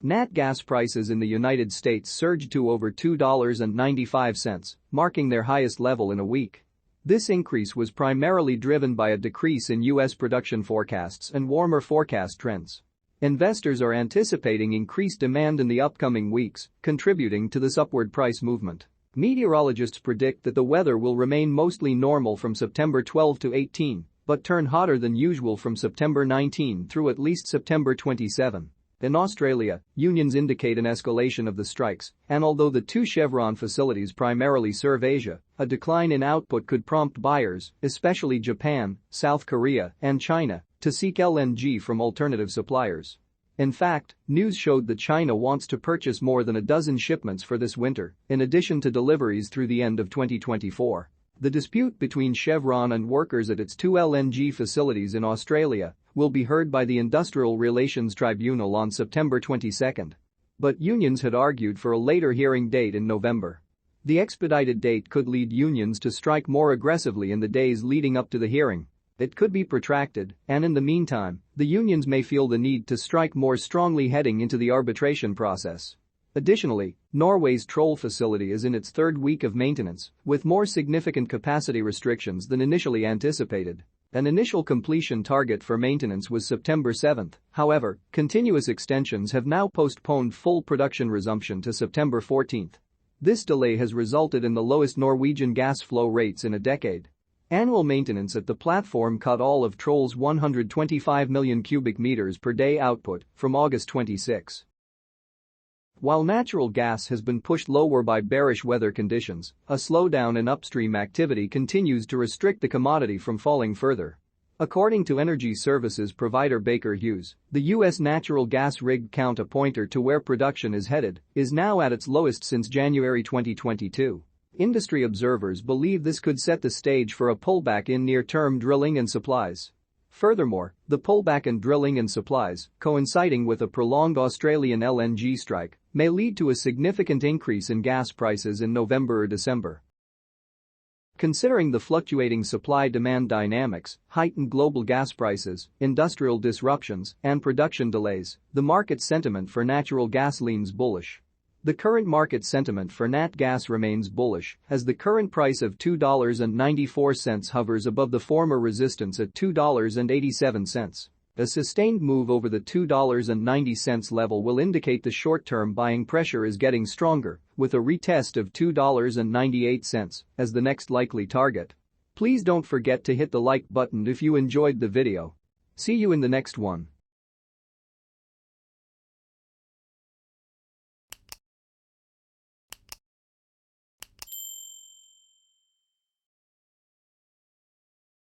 Nat gas prices in the United States surged to over $2.95, marking their highest level in a week. This increase was primarily driven by a decrease in U.S. production forecasts and warmer forecast trends. Investors are anticipating increased demand in the upcoming weeks, contributing to this upward price movement. Meteorologists predict that the weather will remain mostly normal from September 12 to 18, but turn hotter than usual from September 19 through at least September 27. In Australia, unions indicate an escalation of the strikes, and although the two Chevron facilities primarily serve Asia, a decline in output could prompt buyers, especially Japan, South Korea, and China, to seek LNG from alternative suppliers. In fact, news showed that China wants to purchase more than a dozen shipments for this winter, in addition to deliveries through the end of 2024. The dispute between Chevron and workers at its two LNG facilities in Australia will be heard by the Industrial Relations Tribunal on September 22. But unions had argued for a later hearing date in November. The expedited date could lead unions to strike more aggressively in the days leading up to the hearing. It could be protracted, and in the meantime, the unions may feel the need to strike more strongly heading into the arbitration process. Additionally, Norway's Troll facility is in its third week of maintenance, with more significant capacity restrictions than initially anticipated. An initial completion target for maintenance was September 7, however, continuous extensions have now postponed full production resumption to September 14. This delay has resulted in the lowest Norwegian gas flow rates in a decade. Annual maintenance at the platform cut all of Troll's 125 million cubic meters per day output from August 26. While natural gas has been pushed lower by bearish weather conditions, a slowdown in upstream activity continues to restrict the commodity from falling further. According to energy services provider Baker Hughes, the U.S. natural gas rig count, a pointer to where production is headed, is now at its lowest since January 2022. Industry observers believe this could set the stage for a pullback in near-term drilling and supplies. Furthermore, the pullback in drilling and supplies, coinciding with a prolonged Australian LNG strike, may lead to a significant increase in gas prices in November or December. Considering the fluctuating supply-demand dynamics, heightened global gas prices, industrial disruptions, and production delays, the market sentiment for natural gas leans bullish. The current market sentiment for nat gas remains bullish, as the current price of $2.94 hovers above the former resistance at $2.87. A sustained move over the $2.90 level will indicate the short-term buying pressure is getting stronger, with a retest of $2.98 as the next likely target. Please don't forget to hit the like button if you enjoyed the video. See you in the next one.